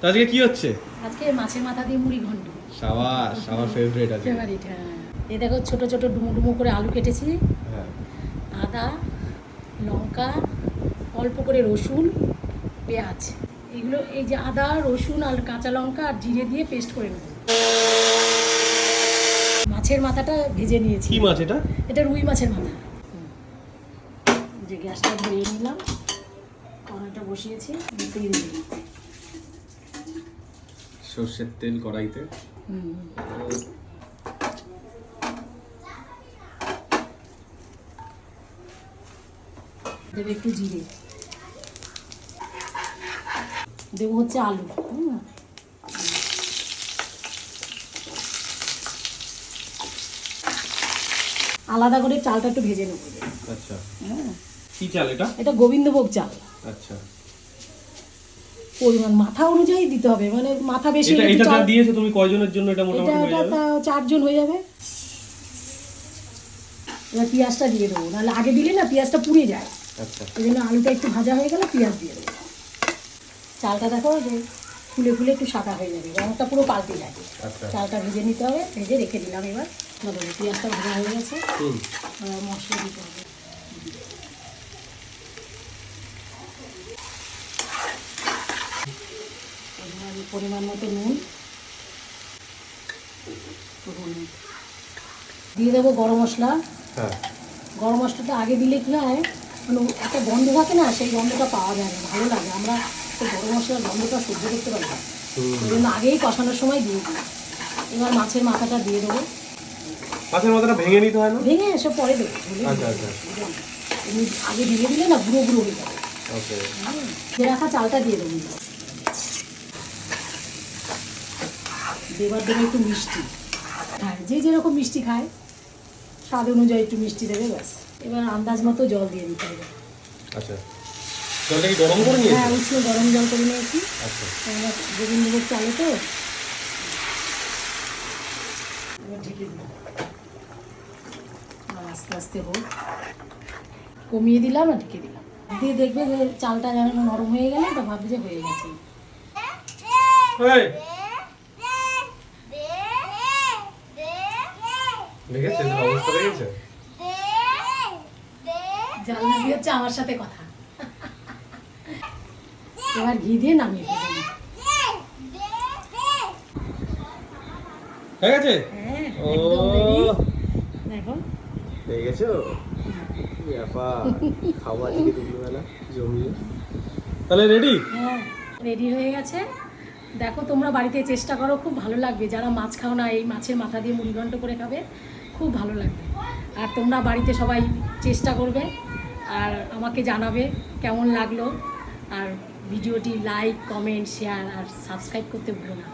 আজকে কি হচ্ছে? আজকে মাছের মাথা দিয়ে মুড়ি ঘন্ট। সাবাস, আমার ফেভারিট আছে। ফেভারিট, হ্যাঁ। এই দেখো ছোট ছোট ডুমো ডুমো করে আলু কেটেছি, হ্যাঁ। আদা, লঙ্কা, অল্প করে রসুন, পেঁয়াজ, এগুলো এই যে আদা রসুন আর কাঁচা লঙ্কা আর জিরে দিয়ে পেস্ট করে নেব। মাছের মাথাটা ভেজে নিয়েছি। কি মাছ এটা? এটা রুই মাছের মাথা। যে গ্যাসটা ধরিয়ে নিলাম, কড়াইটা বসিয়েছি, তেল দিই। সর্ষের তেল কড়াইতে। দেবে একটু জিরে, দেবো হচ্ছে আলু। আলাদা করে চালটা একটু ভেজে নেবো। আচ্ছা, হ্যাঁ, কি চাল এটা? এটা গোবিন্দভোগ চাল। আচ্ছা, পরিমাণ মাথা অনুযায়ী দিতে হবে, মানে মাথা বেশি এটা হলে এটা চাল। যা দিয়েছো তুমি কয়জনের জন্য এটা মোটামুটি হয়ে যাবে? এটা 4 জন হয়ে যাবে। এবার পেঁয়াজটা দিয়ে দেবো, নাহলে আগে দিলে না পেঁয়াজটা পুড়ে যায়। আচ্ছা, এই জন্য আলুটা একটু ভাজা হয়ে গেলে পেঁয়াজ দিয়ে দেবো। চালটা দেখো যে ফুলে ফুলে একটু সাদা হয়ে যাবে, রঙটা পুরো পাল্টে যায়। আচ্ছা। চালটা ভেজে নিতে হবে, ভেজে রেখে দিলাম। এবার পেঁয়াজটা ভাজা হয়ে গেছে, হুম। মশলা দিতে হবে। পরিমাণ মতো নুন, দিয়ে দেবো গরম মশলা। হ্যাঁ। গরম মশলাটা আগে দিলে কী হয়, মানে একটা গন্ধ থাকে না, সেই গন্ধটা পাওয়া যায় না, ভালো লাগে। আমরা তো গরম মশলার গন্ধটা সহ্য করতে পারি না, ওই জন্য আগেই কষানোর সময় দিয়ে দিই। এবার মাছের মাথাটা দিয়ে দেবো। মাছের মাথাটা ভেঙে নিতে হয় না? ভেঙে এসে পরে দেবো। আচ্ছা আচ্ছা, এমনি আগে দিয়ে দিলে না গুঁড়ো গুঁড়ো হয়ে যাবে। ওকে। যে রাখা চালটা দিয়ে দেবো। দেবার দেবে একটু মিষ্টি, হ্যাঁ, যে যেরকম মিষ্টি খায় স্বাদ অনুযায়ী একটু মিষ্টি দেবে, ব্যাস। এবার আন্দাজ মতো জল দিয়ে দিতে হবে। আচ্ছা, জলটা কি গরম করে নিয়েছো? হ্যাঁ, উষ্ণ গরম জল করে নিয়েছি। আচ্ছা, গোবিন্দভোগ চালে তো। এবার ঢেকে দিলাম, আস্তে আস্তে হোক। কমিয়ে দিলাম আর ঢেকে দিলাম। দিয়ে দেখবে যে চালটা যেন নরম হয়ে গেলে তা ভাববে যে হয়ে গেছে। দেখেছেন অবস্থা দেখেছে? জানলাবি হচ্ছে আমার সাথে কথা। এবার ঘি দিয়ে নামিয়ে ফেলবো। হয়ে গেছে? হ্যাঁ, ও, একদম ready। দেখো, হয়ে গেছো? ব্যাপার, খাওয়া আজকে দুপুরবেলা জমিয়ে। তাহলে রেডি? হ্যাঁ, রেডি হয়ে গেছে। দেখো তোমরা বাড়িতে চেষ্টা করো, খুব ভালো লাগবে। যারা মাছ খাও না, এই মাছের মাথা দিয়ে মুড়ি ঘন্ট করে খাবে, খুব ভালো লাগবে। আর তোমরা বাড়িতে সবাই চেষ্টা করবে আর আমাকে জানাবে কেমন লাগলো। আর ভিডিওটি লাইক কমেন্ট শেয়ার আর সাবস্ক্রাইব করতে ভুলো না।